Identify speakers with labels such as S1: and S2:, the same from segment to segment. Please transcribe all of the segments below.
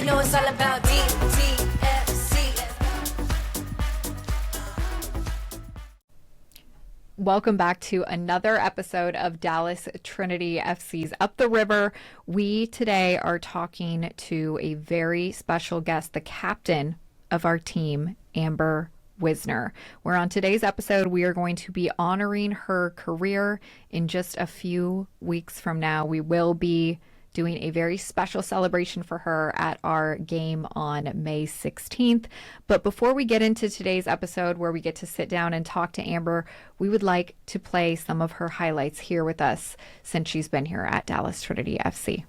S1: You know it's all about DTFC.
S2: Welcome back to another episode of Dallas Trinity FC's Up the River. We today are talking to a very special guest, the captain of our team, Amber Wisner. Where on today's episode, we are going to be honoring her career. In just a few weeks from now, we will be doing a very special celebration for her at our game on May 16th. But before we get into today's episode where we get to sit down and talk to Amber, we would like to play some of her highlights here with us since she's been here at Dallas Trinity FC.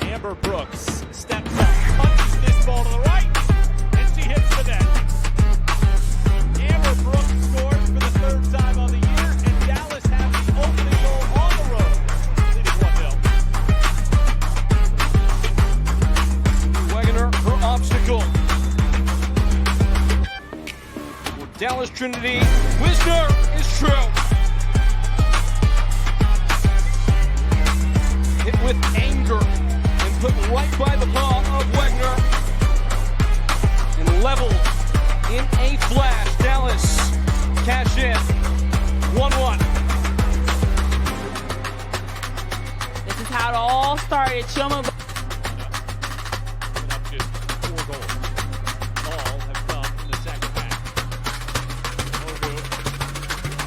S3: Amber Brooks steps up, punches this ball to the right, and she hits the net. Amber Brooks scores for the third time on the year, and Dallas has the opening goal on the road, leading 1-0. Wegener, her obstacle. For Dallas Trinity, Wisner is true. Hit with anger. Put right by the paw of Wegener and leveled in a flash. Dallas cash in 1-1.
S4: This is how it all started. Chuma.
S3: Up to 4 goals. All have come in the second half.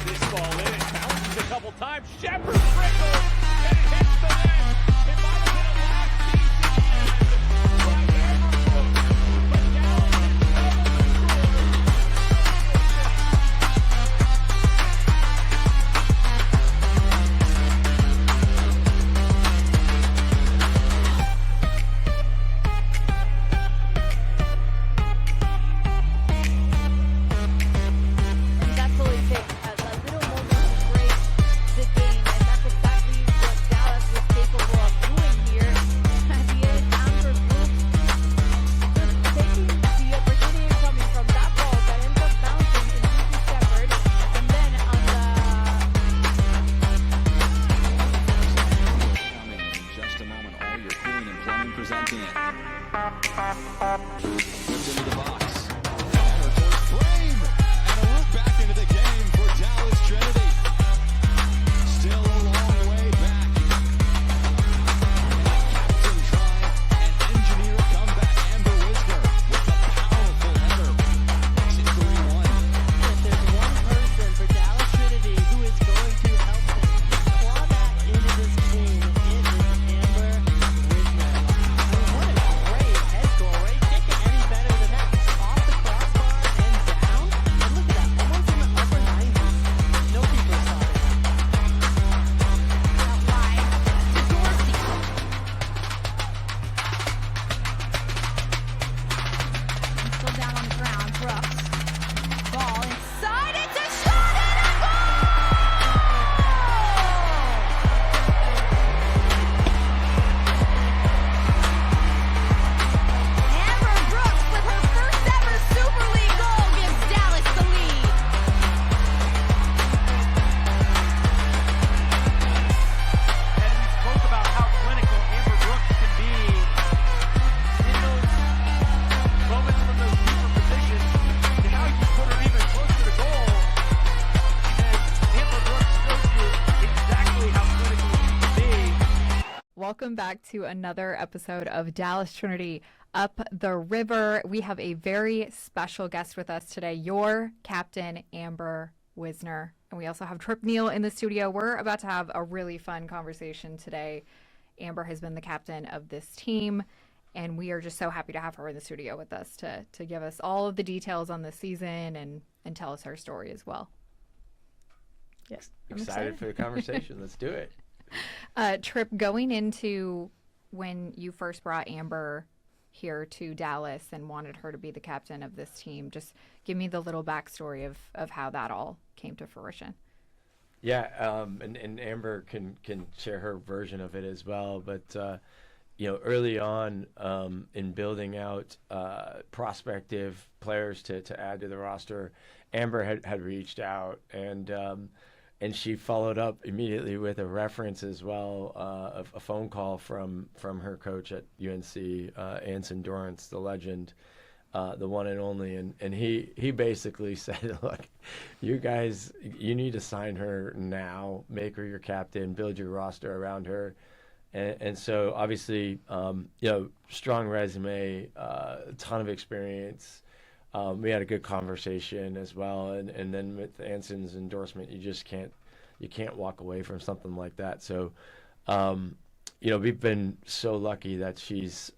S3: This ball in, it bounces a couple times. Shepard sprinkles and it hits the net. It might have been a last
S2: Welcome back to another episode of Dallas Trinity Up the River. We have a very special guest with us today, your captain, Amber Wisner. And we also have Trip Neal in the studio. We're about to have a really fun conversation today. Amber has been the captain of this team, and we are just so happy to have her in the studio with us to give us all of the details on the season and tell us her story as well. Yes, I'm
S5: excited for the conversation. Let's do it.
S2: Trip, going into when you first brought Amber here to Dallas and wanted her to be the captain of this team, just give me the little backstory of how that all came to fruition.
S5: Yeah, and Amber can share her version of it as well. But, early on in building out prospective players to add to the roster, Amber had reached out, and she followed up immediately with a reference as well, a phone call from her coach at UNC, Anson Dorrance, the legend, the one and only, and he basically said, look, you guys, you need to sign her now, make her your captain, build your roster around her. And so obviously, strong resume, a ton of experience. We had a good conversation as well, and then with Anson's endorsement, you can't walk away from something like that. So, we've been so lucky that she's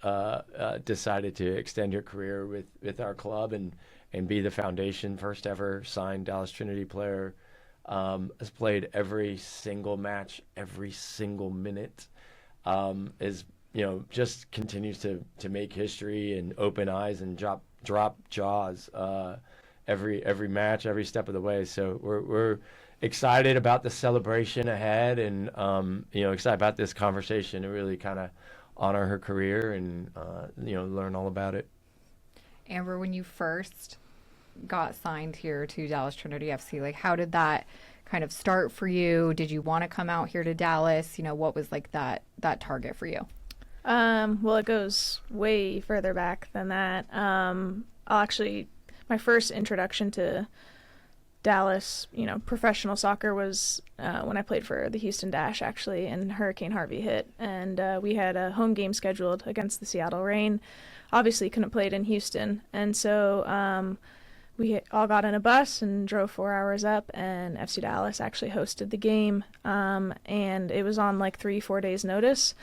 S5: decided to extend her career with our club and be the foundation, first ever signed Dallas Trinity player. Has played every single match, every single minute. Just continues to make history and open eyes and drop jaws every match, every step of the way. So we're excited about the celebration ahead, and excited about this conversation to really kind of honor her career and learn all about it.
S2: Amber, when you first got signed here to Dallas Trinity FC, like how did that kind of start for you? Did you want to come out here to Dallas? What was like that target for you?
S6: Well, it goes way further back than that. My first introduction to Dallas, professional soccer was when I played for the Houston Dash, actually, and Hurricane Harvey hit. And we had a home game scheduled against the Seattle Reign. Obviously couldn't play it in Houston. And so we all got in a bus and drove 4 hours up, and FC Dallas actually hosted the game. And it was on like 3-4 days notice,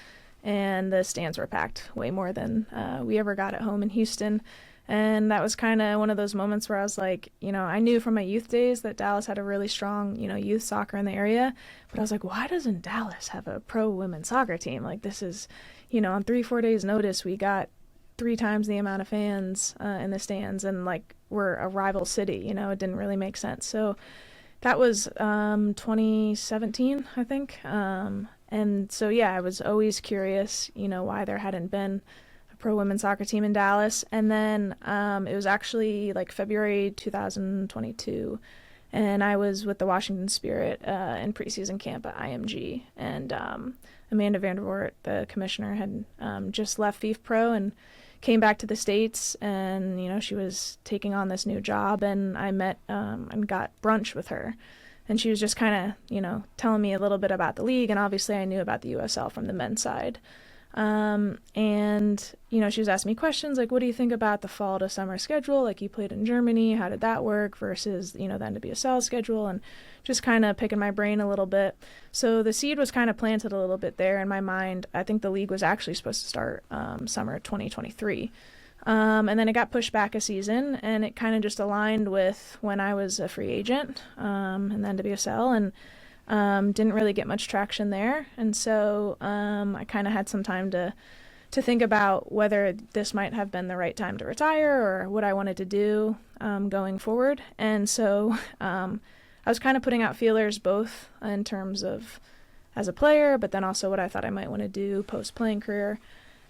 S6: and the stands were packed way more than we ever got at home in Houston. And that was kind of one of those moments where I was like, I knew from my youth days that Dallas had a really strong, youth soccer in the area. But I was like, why doesn't Dallas have a pro women's soccer team? Like, this is, on 3-4 days notice, we got 3 times the amount of fans in the stands, and like we're a rival city. It didn't really make sense. So that was 2017, I think. And so, yeah, I was always curious, why there hadn't been pro women's soccer team in Dallas. And then it was actually like February 2022, and I was with the Washington Spirit in preseason camp at IMG, and Amanda Vandervoort, the commissioner, had just left FIF Pro and came back to the States, and she was taking on this new job, and I met and got brunch with her, and she was just kind of telling me a little bit about the league, and obviously I knew about the USL from the men's side. And she was asking me questions like, what do you think about the fall to summer schedule? Like, you played in Germany, how did that work versus, the NWSL schedule, and just kind of picking my brain a little bit. So the seed was kind of planted a little bit there in my mind. I think the league was actually supposed to start summer 2023. And then it got pushed back a season, and it kind of just aligned with when I was a free agent in the NWSL, and didn't really get much traction there. And so I kind of had some time to think about whether this might have been the right time to retire or what I wanted to do going forward. And so I was kind of putting out feelers both in terms of as a player, but then also what I thought I might want to do post-playing career.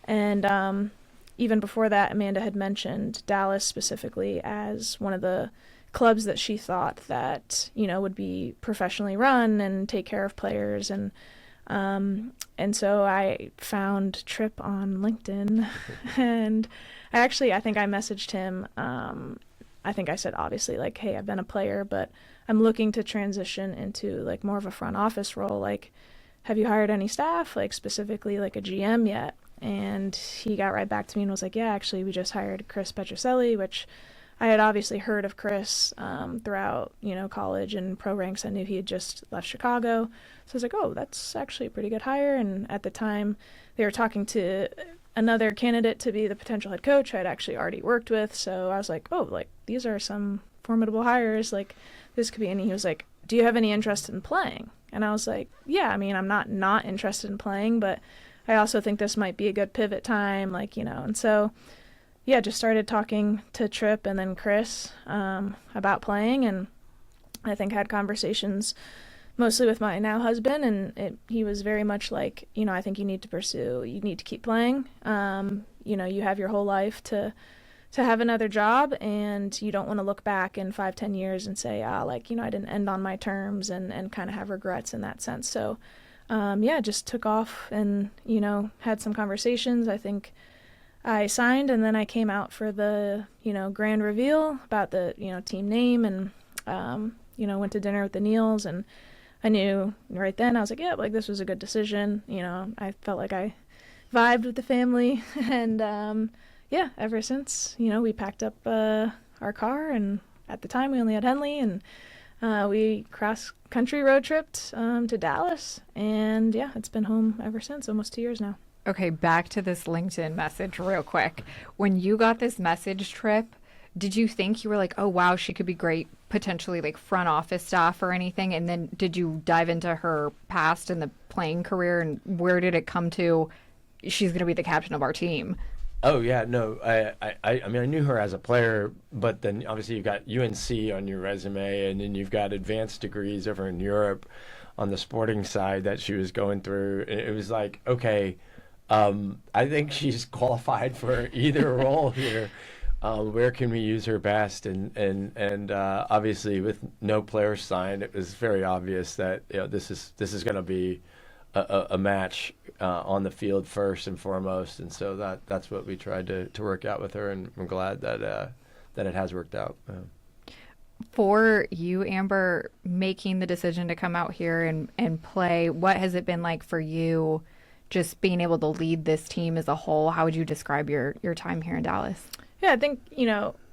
S6: And even before that, Amanda had mentioned Dallas specifically as one of the clubs that she thought that would be professionally run and take care of players, and so I found Tripp on LinkedIn, and I think I messaged him. I think I said, obviously, like, hey, I've been a player, but I'm looking to transition into like more of a front office role. Like, have you hired any staff, like specifically like a GM yet? And he got right back to me and was like, yeah, actually, we just hired Chris Petroselli, which I had obviously heard of Chris throughout, college and pro ranks. I knew he had just left Chicago. So I was like, oh, that's actually a pretty good hire. And at the time, they were talking to another candidate to be the potential head coach I'd actually already worked with. So I was like, oh, like, these are some formidable hires. Like, this could be. And he was like, do you have any interest in playing? And I was like, yeah, I mean, I'm not interested in playing, but I also think this might be a good pivot time, like, and so yeah, just started talking to Tripp and then Chris about playing, and I think had conversations mostly with my now husband, and he was very much like, I think you need to keep playing. You have your whole life to have another job, and you don't want to look back in 5-10 years and say, I didn't end on my terms and kind of have regrets in that sense. So, just took off and, had some conversations. I think I signed, and then I came out for the, grand reveal about the, team name, and, went to dinner with the Neals, and I knew right then, I was like, this was a good decision. I felt like I vibed with the family, and, ever since, we packed up our car, and at the time we only had Henley, and we cross-country road tripped to Dallas, and it's been home ever since, almost 2 years now.
S2: Okay, back to this LinkedIn message real quick. When you got this message trip, did you think you were like, oh, wow, she could be great, potentially like front office staff or anything? And then did you dive into her past and the playing career, and where did it come to she's going to be the captain of our team?
S5: Oh yeah, no. I mean, I knew her as a player, but then obviously you've got UNC on your resume, and then you've got advanced degrees over in Europe on the sporting side that she was going through. And it was like, okay, I think she's qualified for either role here. Where can we use her best? And obviously with no players signed, it was very obvious that this is going to be a match on the field first and foremost, and so that's what we tried to work out with her, and I'm glad that it has worked out.
S2: For you, Amber, making the decision to come out here and play, what has it been like for you, just being able to lead this team as a whole? How would you describe your time here in Dallas?
S6: Yeah, I think,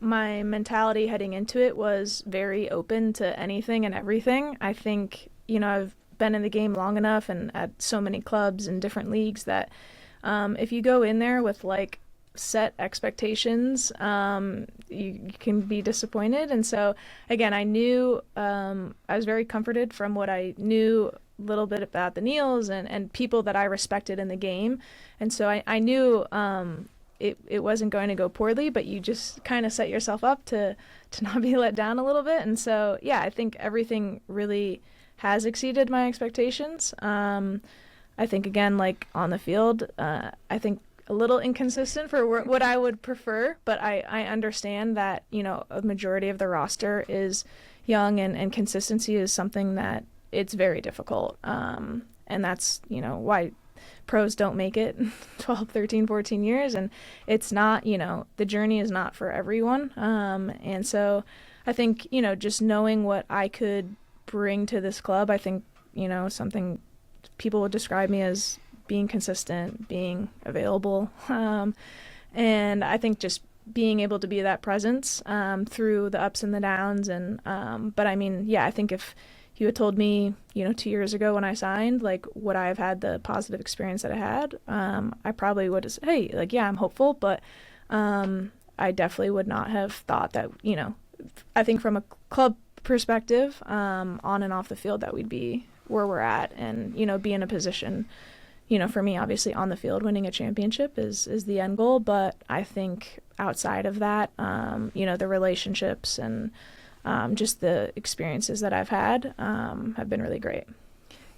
S6: my mentality heading into it was very open to anything and everything. I think, I've been in the game long enough and at so many clubs and different leagues that if you go in there with like set expectations, you can be disappointed. And so again, I knew I was very comforted from what I knew a little bit about the Neals and people that I respected in the game. And so I knew it wasn't going to go poorly, but you just kind of set yourself up to not be let down a little bit. And so, I think everything really has exceeded my expectations. I think, again, like on the field, I think a little inconsistent for what I would prefer, but I understand that, a majority of the roster is young, and consistency is something that it's very difficult. And that's, why pros don't make it 12, 13, 14 years. And it's not, the journey is not for everyone. And so I think, just knowing what I could bring to this club, I think, something people would describe me as being consistent, being available. And I think just being able to be that presence through the ups and the downs. And but I mean, I think if you had told me, 2 years ago when I signed, like, would I have had the positive experience that I had? I probably would have said, hey, like, I'm hopeful, but I definitely would not have thought that, I think from a club perspective, on and off the field, that we'd be where we're at, and, be in a position, for me, obviously on the field, winning a championship is the end goal. But I think outside of that, the relationships and just the experiences that I've had have been really great.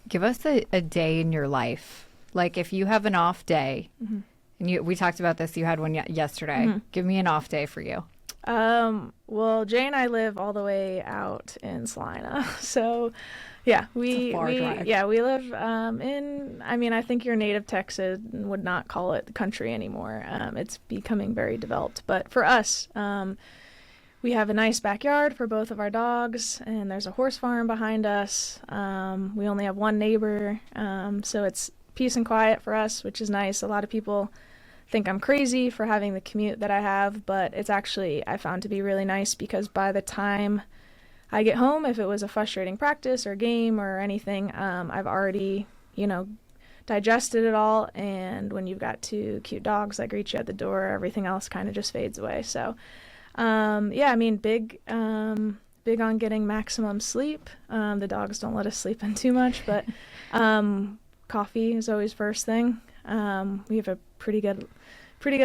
S2: Give us a day in your life. Like if you have an off day,
S6: Mm-hmm.
S2: and we talked about this, you had one yesterday.
S6: Mm-hmm.
S2: Give me an off day for you.
S6: Well, Jay and I live all the way out in Salina. So we
S2: drive.
S6: we live in, I think your native Texas would not call it the country anymore. It's becoming very developed. But for us, we have a nice backyard for both of our dogs, and there's a horse farm behind us. We only have one neighbor, so it's peace and quiet for us, which is nice. A lot of people think I'm crazy for having the commute that I have, but it's actually, I found to be really nice, because by the time I get home, if it was a frustrating practice or game or anything, I've already, digested it all. And when you've got two cute dogs that greet you at the door, everything else kind of just fades away. So, big on getting maximum sleep. The dogs don't let us sleep in too much, but coffee is always first thing. We have a pretty good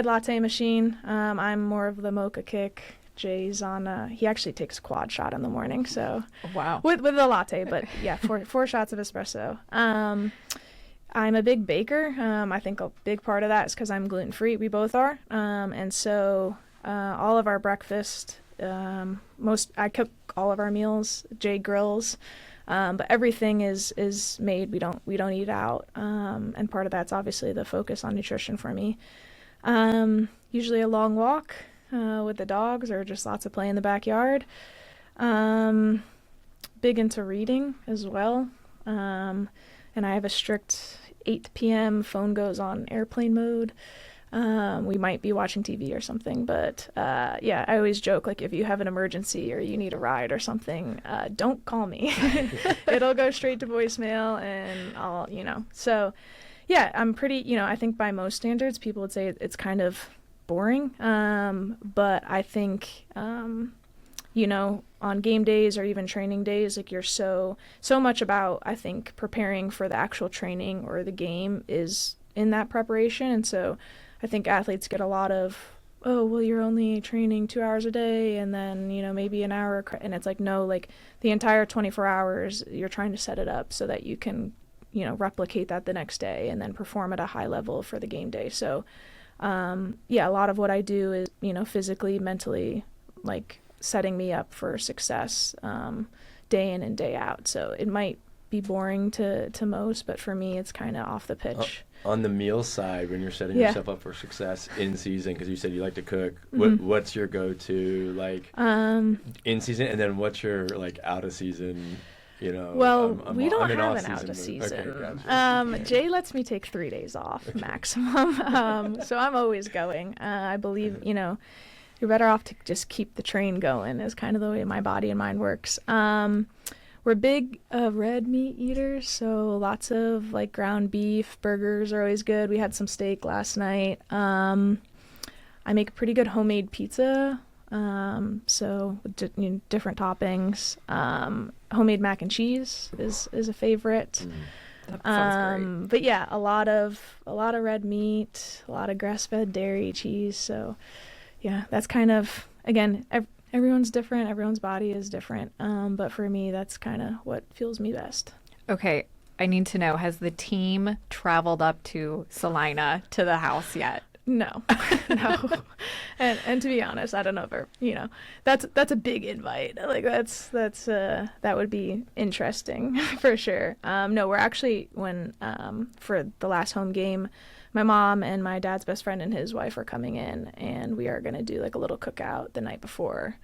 S6: latte machine. I'm more of the mocha kick Jay's on. He actually takes a quad shot in the morning, so
S2: Wow.
S6: with a latte. But yeah, four shots of espresso. I'm a big baker. I think a big part of that is because I'm gluten free. We both are, and so all of our breakfast, I cook all of our meals. Jay grills, but everything is made. We don't eat out, and part of that's obviously the focus on nutrition for me. Usually a long walk with the dogs, or just lots of play in the backyard. Big into reading as well, and I have a strict 8 p.m. phone goes on airplane mode. We might be watching TV or something, but yeah, I always joke, like, if you have an emergency or you need a ride or something, don't call me. It'll go straight to voicemail, and I'll, so yeah, I'm pretty, I think by most standards, people would say it's kind of boring. But I think, on game days or even training days, like, you're so much about, I think, preparing for the actual training or the game is in that preparation. And so I think athletes get a lot of, oh, well, you're only training 2 hours a day, and then, maybe an hour. And it's like, no, like, the entire 24 hours, you're trying to set it up so that you can, replicate that the next day and then perform at a high level for the game day. So, yeah, a lot of what I do is, physically, mentally, like, setting me up for success day in and day out. So it might be boring to most, but for me, it's kind of off the pitch.
S5: On the meal side, when you're setting
S6: Yeah.
S5: yourself up for success in season, because you said you like to cook,
S6: Mm-hmm.
S5: what's your go-to, like, in season, and then what's your, like, out of season?
S6: Well, we don't
S5: in
S6: have an
S5: off-season
S6: out of
S5: mode.
S6: season.
S5: Okay, gotcha.
S6: Jay lets me take 3 days off maximum. So I'm always going. I believe, you're better off to just keep the train going, is kind of the way my body and mind works. We're big red meat eaters, so lots of, like, ground beef. Burgers are always good. We had some steak last night. I make a pretty good homemade pizza, so with different toppings. Homemade mac and cheese is a favorite.
S2: That sounds great.
S6: But yeah, a lot of red meat, a lot of grass-fed dairy, cheese. So yeah, that's kind of, again, everyone's different. Everyone's body is different. But for me, that's kind of what fuels me best.
S2: Okay, I need to know, has the team traveled up to Salina to the house yet?
S6: No, no. And to be honest, I don't know if that's a big invite. Like, that would be interesting for sure. No, we're actually, when for the last home game, my mom and my dad's best friend and his wife are coming in, and we are going to do, like, a little cookout the night before.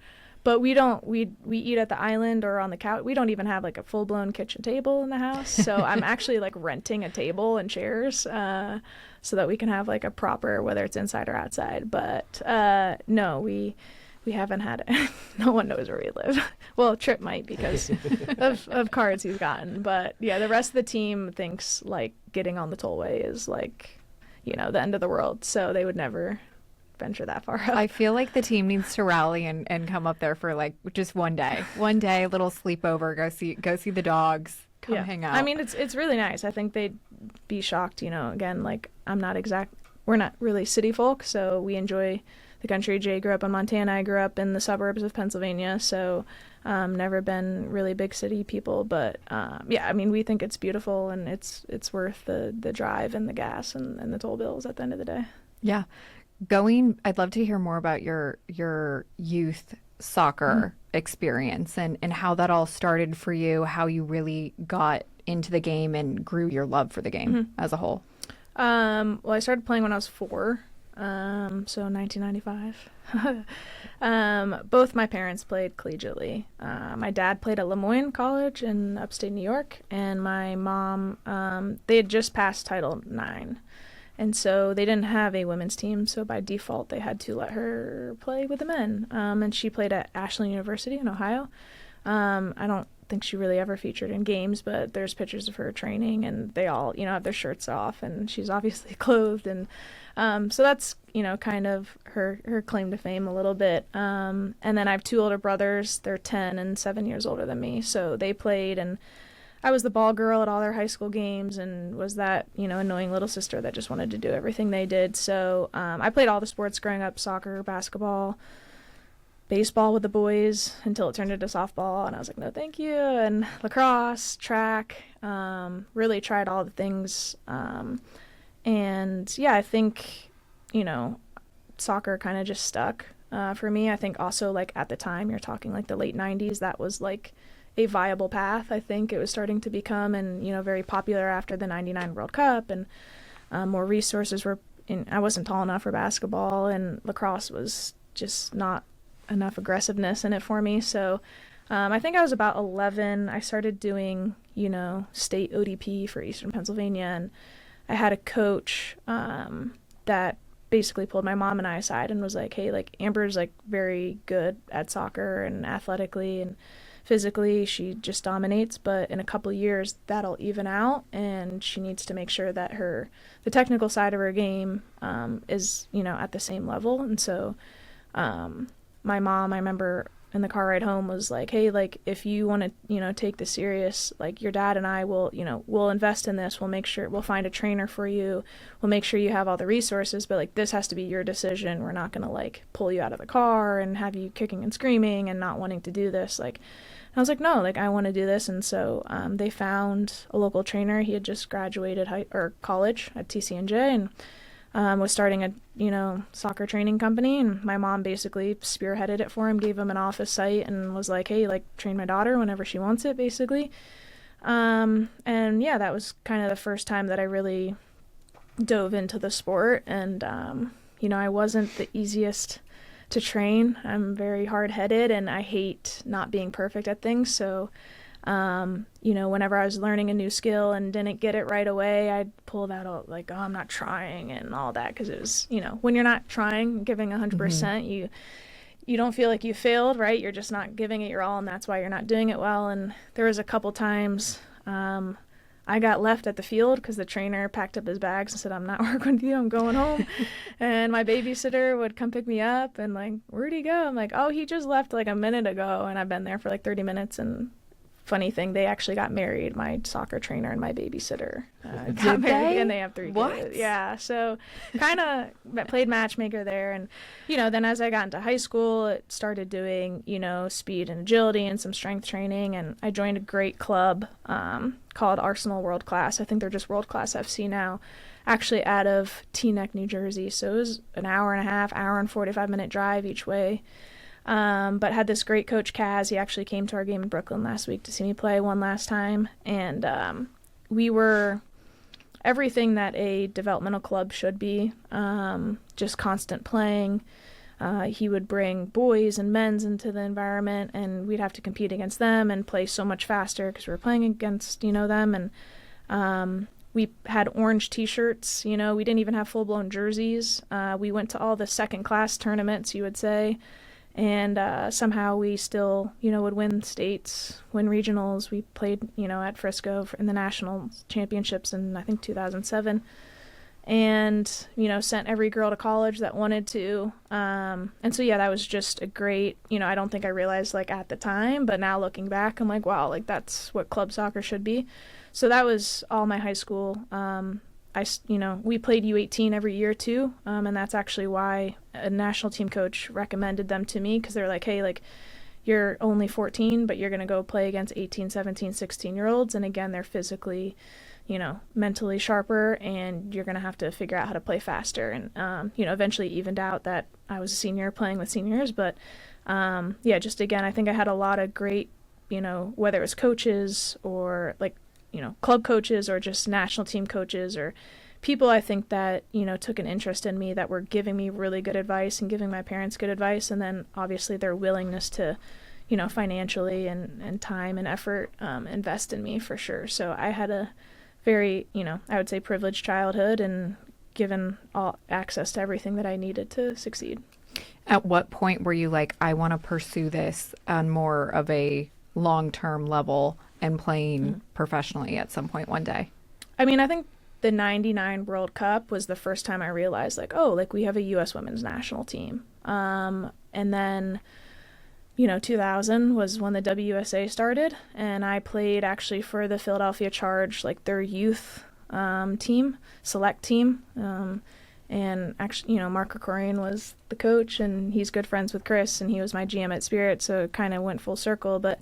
S6: But we eat at the island or on the couch. We don't even have, like, a full-blown kitchen table in the house. So I'm actually, like, renting a table and chairs so that we can have, like, a proper, whether it's inside or outside. But no, we haven't had it. No one knows where we live. Well, Trip might, because of cards he's gotten. But yeah, the rest of the team thinks, like, getting on the tollway is, like, the end of the world. So they would never venture that far up.
S2: I feel like the team needs to rally and come up there for, like, just one day, a little sleepover, go see the dogs, come hang out.
S6: I mean, it's really nice. I think they'd be shocked, again, like, we're not really city folk, so we enjoy the country. Jay grew up in Montana. I grew up in the suburbs of Pennsylvania, so never been really big city people. But yeah, I mean, we think it's beautiful, and it's worth the drive and the gas and the toll bills at the end of the day.
S2: Yeah. I'd love to hear more about your youth soccer experience and how that all started for you, how you really got into the game and grew your love for the game as a whole.
S6: Well, I started playing when I was 4, so 1995. Both my parents played collegiately. My dad played at Lemoyne College in upstate New York, and my mom, they had just passed Title IX. And so they didn't have a women's team, so by default they had to let her play with the men. And she played at Ashland University in Ohio. I don't think she really ever featured in games, but there's pictures of her training, and they all, have their shirts off, and she's obviously clothed. And so that's, kind of her claim to fame a little bit. And then I have 2 older brothers. They're 10 and 7 years older than me, so they played, and I was the ball girl at all their high school games, and was that, annoying little sister that just wanted to do everything they did. So I played all the sports growing up: soccer, basketball, baseball with the boys until it turned into softball, and I was like, no thank you. And lacrosse, track, really tried all the things. And yeah, I think, soccer kind of just stuck for me. I think also like at the time, you're talking like the late 90s, that was like a viable path. I think it was starting to become, and very popular after the 99 World Cup, and more resources were in. I wasn't tall enough for basketball, and lacrosse was just not enough aggressiveness in it for me. So I think I was about 11. I started doing, state ODP for Eastern Pennsylvania, and I had a coach that basically pulled my mom and I aside and was like, hey, like Amber's like very good at soccer and athletically and physically, she just dominates, but in a couple of years that'll even out, and she needs to make sure that the technical side of her game is at the same level. And so my mom, I remember in the car ride home, was like, hey, like if you want to take this serious, like your dad and I will we'll invest in this, we'll find a trainer for you, we'll make sure you have all the resources, but like this has to be your decision. We're not going to like pull you out of the car and have you kicking and screaming and not wanting to do this. Like I was like, no, like I want to do this. And so they found a local trainer. He had just graduated college at TCNJ and was starting a soccer training company, and my mom basically spearheaded it for him, gave him an office site, and was like, hey, like train my daughter whenever she wants it, basically. And yeah, that was kind of the first time that I really dove into the sport. And I wasn't the easiest to train. I'm very hard-headed, and I hate not being perfect at things. So whenever I was learning a new skill and didn't get it right away, I'd pull that out like, oh, I'm not trying and all that, because it was, when you're not trying, giving 100%, you don't feel like you failed, right? You're just not giving it your all, and that's why you're not doing it well. And there was a couple times I got left at the field because the trainer packed up his bags and said, I'm not working with you, I'm going home. And my babysitter would come pick me up and like, where'd he go? I'm like, oh, he just left like a minute ago, and I've been there for like 30 minutes. And funny thing, they actually got married. My soccer trainer and my babysitter got married, and they have 3 kids. Yeah, so kind of played matchmaker there. And then as I got into high school, it started doing speed and agility and some strength training, and I joined a great club called Arsenal World Class. I think they're just World Class FC now, actually out of Teaneck, New Jersey. So it was an hour and a half, hour and 45-minute drive each way. But had this great coach, Kaz. He actually came to our game in Brooklyn last week to see me play one last time. And we were everything that a developmental club should be, just constant playing. He would bring boys and men's into the environment, and we'd have to compete against them and play so much faster because we were playing against, them. And we had orange T-shirts. We didn't even have full-blown jerseys. We went to all the second-class tournaments, you would say. And somehow we still, would win states, win regionals. We played, at Frisco in the national championships in, I think, 2007. And, sent every girl to college that wanted to. And so, yeah, that was just a great, I don't think I realized, like, at the time. But now looking back, I'm like, wow, like, that's what club soccer should be. So that was all my high school. We played U18 every year too, and that's actually why a national team coach recommended them to me, because they're like, hey, like you're only 14, but you're going to go play against 18, 17, 16-year-olds, and again, they're physically, mentally sharper, and you're going to have to figure out how to play faster. And, eventually evened out that I was a senior playing with seniors, but just again, I think I had a lot of great, whether it was coaches or like, club coaches or just national team coaches or people I think that, took an interest in me, that were giving me really good advice and giving my parents good advice. And then obviously their willingness to, financially and time and effort invest in me for sure. So I had a very, I would say privileged childhood and given all access to everything that I needed to succeed.
S2: At what point were you like, I want to pursue this on more of a long-term level and playing professionally at some point one day?
S6: I mean, I think the 99 World Cup was the first time I realized, like, oh, like we have a U.S. women's national team. And then, 2000 was when the WUSA started, and I played actually for the Philadelphia Charge, like their youth team, select team. And actually, Mark Krikorian was the coach, and he's good friends with Chris, and he was my GM at Spirit, so it kind of went full circle. But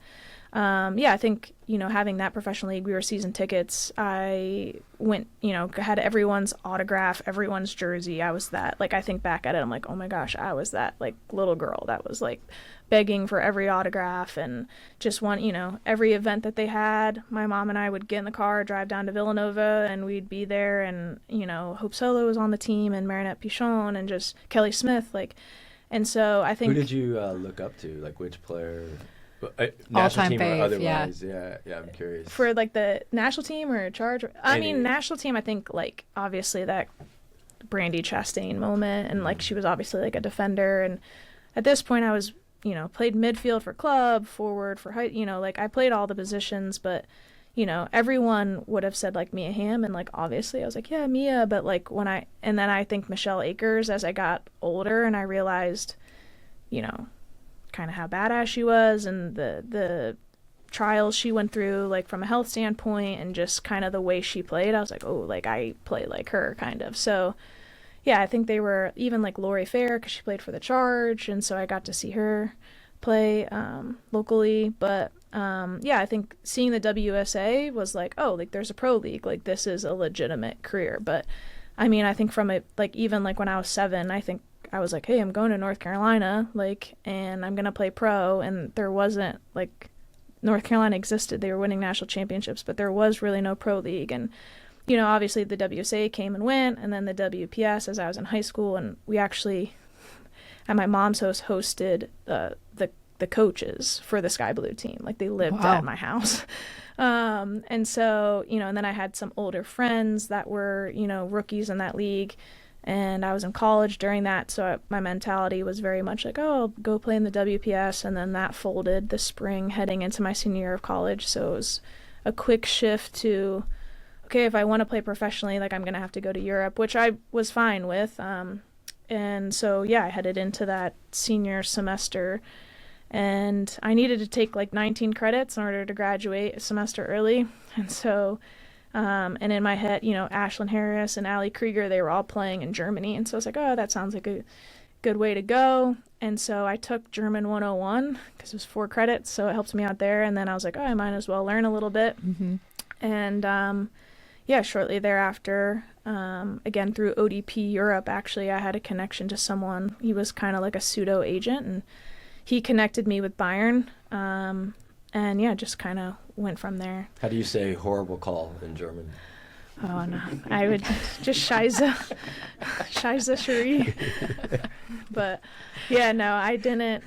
S6: I think, having that professional league, we were season tickets. I went, had everyone's autograph, everyone's jersey. I was that. Like, I think back at it, I'm like, oh my gosh, I was that, like, little girl that was, like, begging for every autograph, and just every event that they had, my mom and I would get in the car, drive down to Villanova, and we'd be there, and, Hope Solo was on the team, and Marinette Pichon, and just Kelly Smith, and so I think...
S5: Who did you look up to? Like, which player... national
S2: All-time
S5: team
S2: fave,
S5: or otherwise? Yeah, I'm curious.
S6: For, the national team or charge? I mean, national team, I think, obviously that Brandi Chastain moment, and, she was obviously, a defender, and at this point I was... played midfield for club, forward for height, I played all the positions, but, everyone would have said, Mia Hamm, and, obviously I was like, yeah, Mia, but, and then I think Michelle Akers as I got older, and I realized, kind of how badass she was, and the trials she went through, from a health standpoint, and just kind of the way she played, I was like, oh, I play like her, kind of, so... Yeah, I think they were even Lori Fair, because she played for the Charge, and so I got to see her play locally. But I think seeing the WSA was there's a pro league, this is a legitimate career. But I mean, I think from it, even when I was 7, I think I was hey, I'm going to North Carolina, and I'm gonna play pro, and there wasn't North Carolina existed, they were winning national championships, but there was really no pro league. And obviously the WSA came and went, and then the WPS as I was in high school, and we actually, at my mom's house, hosted the coaches for the Sky Blue team. They lived at my house. And so, and then I had some older friends that were, rookies in that league, and I was in college during that, so my mentality was very much oh, I'll go play in the WPS, and then that folded the spring heading into my senior year of college, so it was a quick shift to... okay, if I want to play professionally, I'm going to have to go to Europe, which I was fine with. And so, I headed into that senior semester, and I needed to take 19 credits in order to graduate a semester early. And so, and in my head, Ashlyn Harris and Allie Krieger, they were all playing in Germany. And so I was like, oh, that sounds like a good way to go. And so I took German 101 because it was 4 credits, so it helped me out there. And then I was like, oh, I might as well learn a little bit. Mm-hmm. And, shortly thereafter, again, through ODP Europe, actually, I had a connection to someone. He was kind of like a pseudo agent, and he connected me with Bayern. Just kind of went from there.
S5: How do you say horrible call in German?
S6: Oh, no. I would just Scheiße Cherie. But, no, I didn't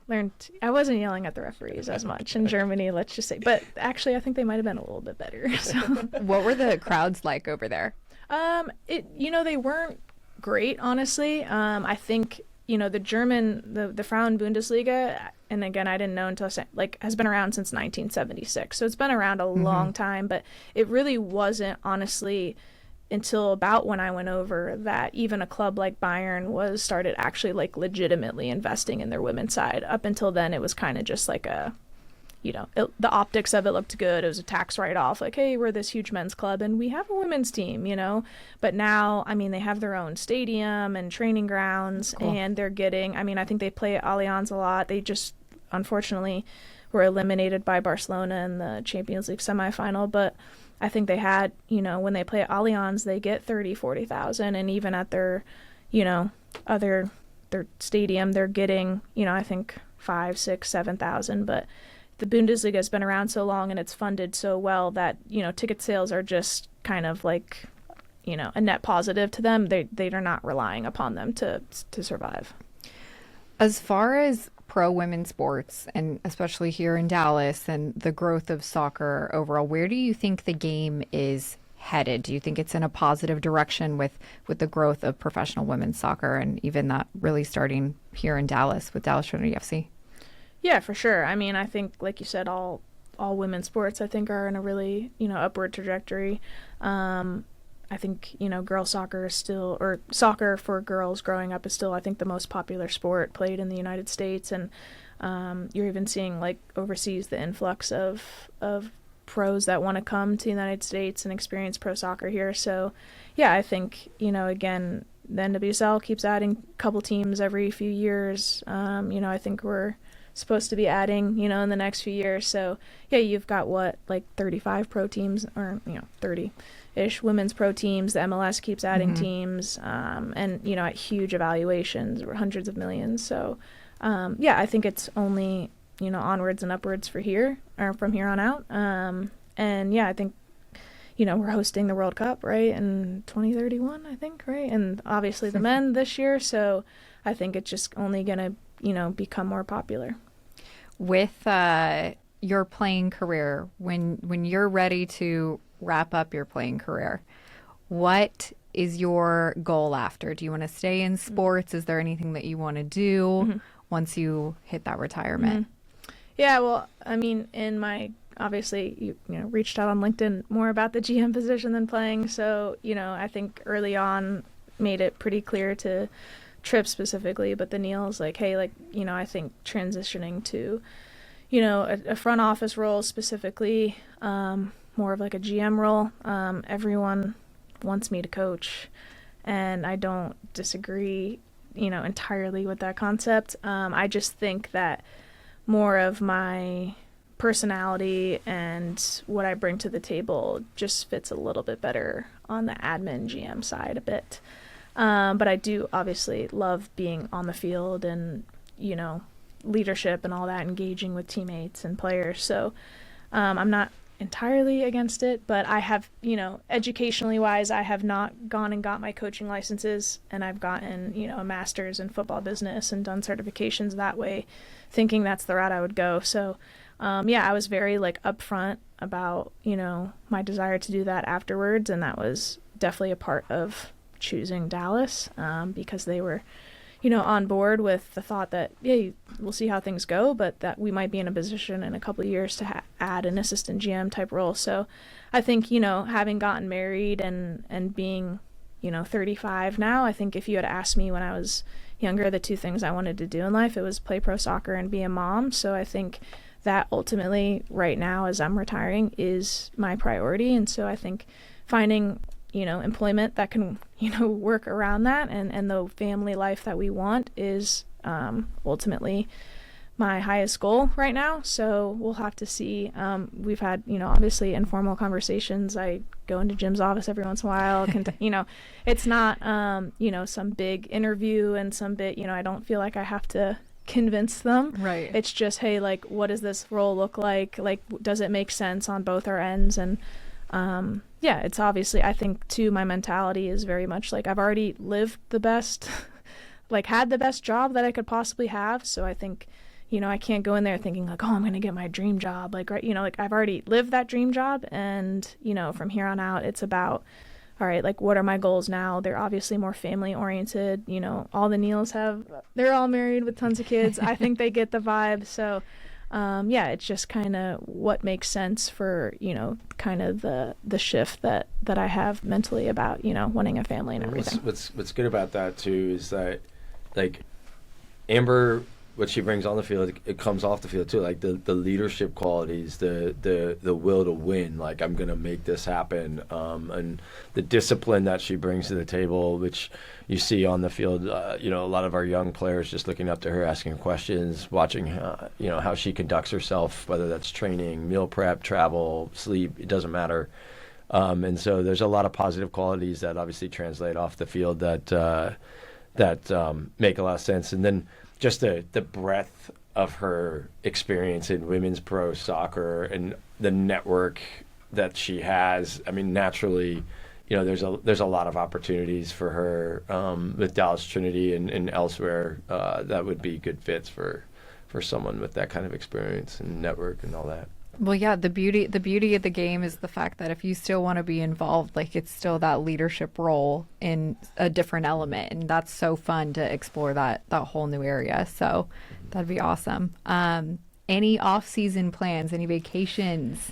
S6: learn. I wasn't yelling at the referees as much in Germany, let's just say. But actually, I think they might have been a little bit better. So.
S2: What were the crowds like over there?
S6: They weren't great, honestly. I think, the German, the Frauen Bundesliga, and again, I didn't know until has been around since 1976. So it's been around a long time, but it really wasn't, honestly, until about when I went over that even a club like Bayern started actually legitimately investing in their women's side. Up until then, it was kind of just the optics of it looked good. It was a tax write-off, hey, we're this huge men's club and we have a women's team, But now, I mean, they have their own stadium and training grounds, cool. And they're getting, I think they play at Allianz a lot. They just, unfortunately, were eliminated by Barcelona in the Champions League semifinal, but I think they had, when they play at Allianz, they get 40,000, and even at their, their stadium, they're getting, I think 5, 6, 7,000, but the Bundesliga has been around so long and it's funded so well that, ticket sales are just kind of a net positive to them. They are not relying upon them to survive.
S2: As far as pro women's sports, and especially here in Dallas, and the growth of soccer overall, where do you think the game is headed? Do you think it's in a positive direction with the growth of professional women's soccer, and even that really starting here in Dallas with Dallas Trinity FC?
S6: Yeah, for sure. I think, like you said, all women's sports, I think, are in a really, upward trajectory. I think, girls soccer is still, or soccer for girls growing up is still, I think, the most popular sport played in the United States. And you're even seeing, overseas, the influx of pros that want to come to the United States and experience pro soccer here. So, yeah, I think, again, the NWSL keeps adding a couple teams every few years. I think we're supposed to be adding, in the next few years. So, yeah, you've got 35 pro teams, or, 30-ish women's pro teams. The MLS keeps adding teams, and, at huge evaluations, hundreds of millions. So, I think it's only, onwards and upwards from here on out. And, I think, we're hosting the World Cup, right, in 2031, I think, right? And obviously the men this year. So I think it's just only going to, become more popular.
S2: With your playing career, when you're ready to wrap up your playing career, what is your goal after? Do you want to stay in sports? Is there anything that you want to do once you hit that retirement?
S6: Yeah, well, I mean, obviously, you reached out on LinkedIn more about the GM position than playing. So, I think early on made it pretty clear to Tripp specifically, but the Neils, hey, I think transitioning to, a front office role specifically, more of a GM role. Everyone wants me to coach, and I don't disagree, entirely with that concept. I just think that more of my personality and what I bring to the table just fits a little bit better on the admin GM side a bit. But I do obviously love being on the field and, leadership and all that, engaging with teammates and players. So I'm not entirely against it, but I have, educationally wise, I have not gone and got my coaching licenses, and I've gotten, a master's in football business and done certifications that way, thinking that's the route I would go. So I was very upfront about, my desire to do that afterwards. And that was definitely a part of choosing Dallas, because they were, on board with the thought that, we'll see how things go, but that we might be in a position in a couple of years to add an assistant GM type role. So I think, having gotten married and being, 35 now, I think if you had asked me when I was younger, the two things I wanted to do in life, it was play pro soccer and be a mom. So I think that ultimately right now, as I'm retiring, is my priority. And so I think finding, employment that can, work around that and the family life that we want is ultimately my highest goal right now. So we'll have to see. We've had, obviously informal conversations. I go into Jim's office every once in a while. It's not, some big interview and some bit, I don't feel like I have to convince them.
S2: Right.
S6: It's just, hey, what does this role look like? Does it make sense on both our ends? And it's obviously, I think too, my mentality is very much I've already lived the best, had the best job that I could possibly have. So I think, I can't go in there thinking I'm going to get my dream job. I've already lived that dream job. And, from here on out, it's about, all right, what are my goals now? They're obviously more family oriented. All the Neils they're all married with tons of kids. I think they get the vibe. So, it's just kind of what makes sense for, kind of the shift that I have mentally about, wanting a family and everything.
S5: What's good about that too is that, Amber, what she brings on the field, it comes off the field too. The leadership qualities, the will to win. I'm gonna make this happen, and the discipline that she brings to the table, which you see on the field. A lot of our young players just looking up to her, asking questions, watching, how she conducts herself, whether that's training, meal prep, travel, sleep. It doesn't matter. And so there's a lot of positive qualities that obviously translate off the field that make a lot of sense. And then just the breadth of her experience in women's pro soccer and the network that she has. I mean, naturally, there's a lot of opportunities for her with Dallas Trinity and elsewhere that would be good fits for someone with that kind of experience and network and all that.
S2: Well, yeah, the beauty of the game is the fact that if you still want to be involved, it's still that leadership role in a different element, and that's so fun to explore that whole new area. So that'd be awesome. Any off-season plans? Any vacations?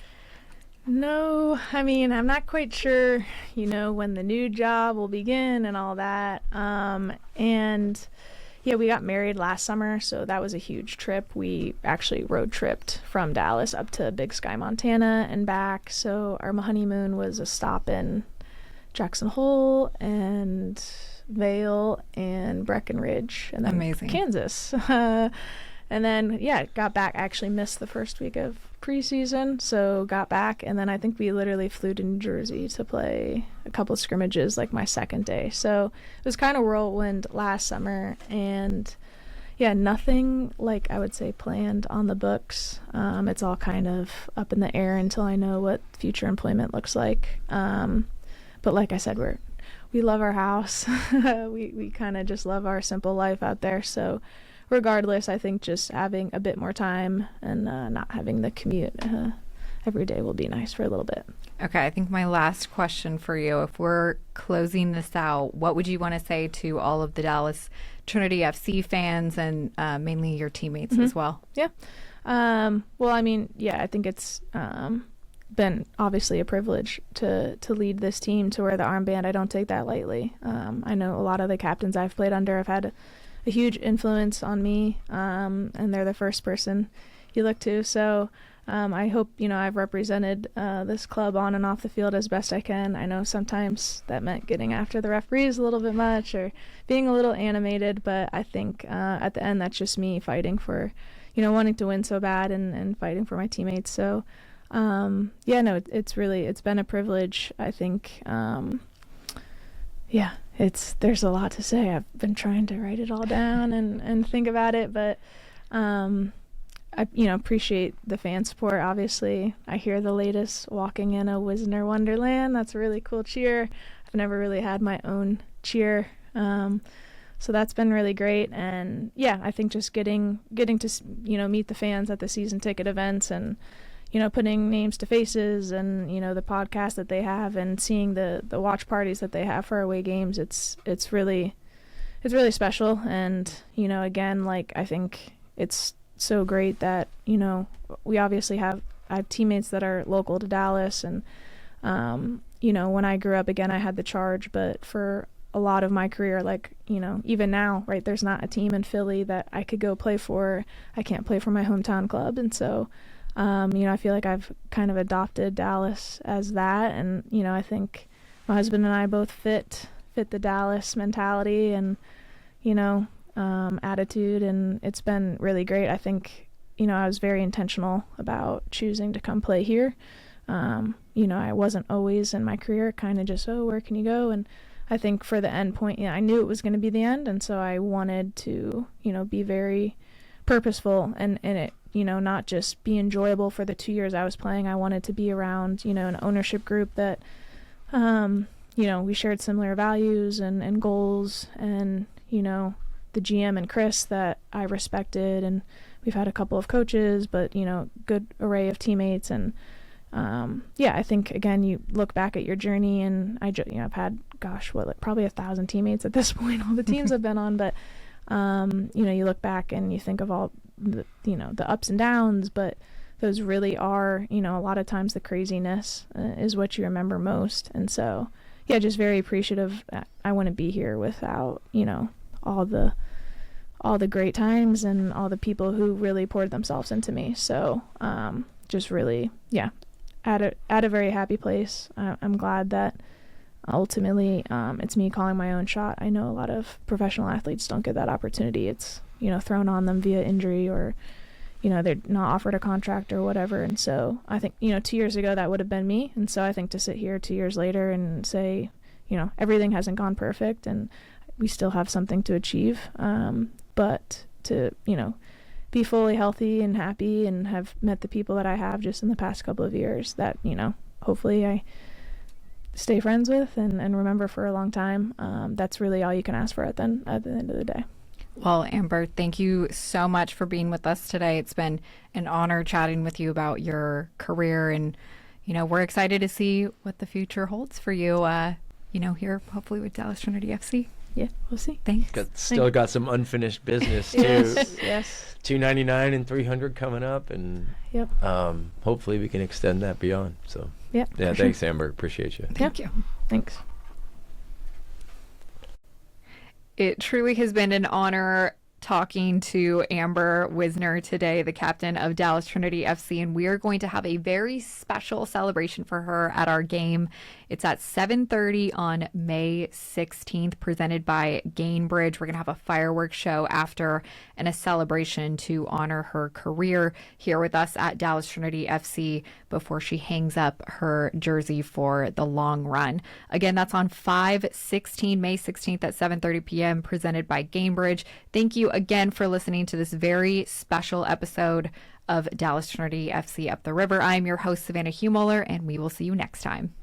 S6: No, I mean, I'm not quite sure, when the new job will begin and all that. And yeah, we got married last summer, so that was a huge trip. We actually road tripped from Dallas up to Big Sky, Montana and back. So our honeymoon was a stop in Jackson Hole and Vale, and Breckenridge, and then
S2: Amazing.
S6: Kansas. And then, got back. Actually missed the first week of preseason, so got back. And then I think we literally flew to New Jersey to play a couple of scrimmages, like my second day. So it was kind of whirlwind last summer. And nothing, like I would say, planned on the books. It's all kind of up in the air until I know what future employment looks like. But like I said, we love our house. we kind of just love our simple life out there. So regardless, I think just having a bit more time and not having the commute every day will be nice for a little bit.
S2: Okay, I think my last question for you, if we're closing this out, what would you want to say to all of the Dallas Trinity FC fans and mainly your teammates as well?
S6: Yeah. Well, I mean, I think it's been obviously a privilege to lead this team to wear the armband. I don't take that lightly. I know a lot of the captains I've played under have had a huge influence on me, and they're the first person you look to. So I hope, I've represented this club on and off the field as best I can. I know sometimes that meant getting after the referees a little bit much or being a little animated, but I think at the end that's just me fighting for, wanting to win so bad and fighting for my teammates. So it's been a privilege. I think there's a lot to say. I've been trying to write it all down and think about it, but I appreciate the fan support. Obviously, I hear the latest "Walking in a Wisner Wonderland." That's a really cool cheer. I've never really had my own cheer, so that's been really great. And I think just getting to meet the fans at the season ticket events and putting names to faces and the podcast that they have and seeing the watch parties that they have for away games. It's really special. And again, like I think it's so great that we obviously I have teammates that are local to Dallas, and when I grew up, again, I had the charge, but for a lot of my career, like even now, right, there's not a team in Philly that I could go play for. I can't play for my hometown club, and so I feel like I've kind of adopted Dallas as that, and I think my husband and I both fit the Dallas mentality and attitude, and it's been really great. I think I was very intentional about choosing to come play here. I wasn't always in my career kind of just, where can you go? And I think for the end point, I knew it was going to be the end, and so I wanted to be very purposeful and it not just be enjoyable for the 2 years I was playing. I wanted to be around an ownership group that we shared similar values and goals, and the GM and Chris that I respected, and we've had a couple of coaches, but good array of teammates. And I think again, you look back at your journey, and I've had probably 1,000 teammates at this point, all the teams I've been on, but you look back and you think of all the ups and downs, but those really are a lot of times the craziness is what you remember most. And so just very appreciative. I wouldn't be here without all the great times and all the people who really poured themselves into me. So just really at a very happy place. I'm glad that ultimately it's me calling my own shot. I know a lot of professional athletes don't get that opportunity. It's thrown on them via injury, or they're not offered a contract or whatever. And so I think 2 years ago that would have been me, and so I think to sit here 2 years later and say everything hasn't gone perfect and we still have something to achieve, but to be fully healthy and happy and have met the people that I have just in the past couple of years that hopefully I stay friends with and remember for a long time. That's really all you can ask for at the end of the day.
S2: Well, Amber, thank you so much for being with us today. It's been an honor chatting with you about your career, and we're excited to see what the future holds for you here hopefully with Dallas Trinity FC.
S6: Yeah, we'll see.
S2: Thanks.
S5: Still got some unfinished business too.
S6: Yes.
S5: 299 and 300 coming up, and
S6: Yep.
S5: Hopefully we can extend that beyond. So
S6: Yeah.
S5: thanks, Amber. Appreciate you.
S2: Thank you.
S6: Thanks.
S2: It truly has been an honor talking to Amber Wisner today, the captain of Dallas Trinity FC, and we are going to have a very special celebration for her at our game. It's at 7:30 on May 16th, presented by Gainbridge. We're going to have a fireworks show after and a celebration to honor her career here with us at Dallas Trinity FC before she hangs up her jersey for the long run. Again, that's on May 16th at 7:30 p.m., presented by Gainbridge. Thank you again for listening to this very special episode of Dallas Trinity FC Up the River. I'm your host, Savannah Humoller, and we will see you next time.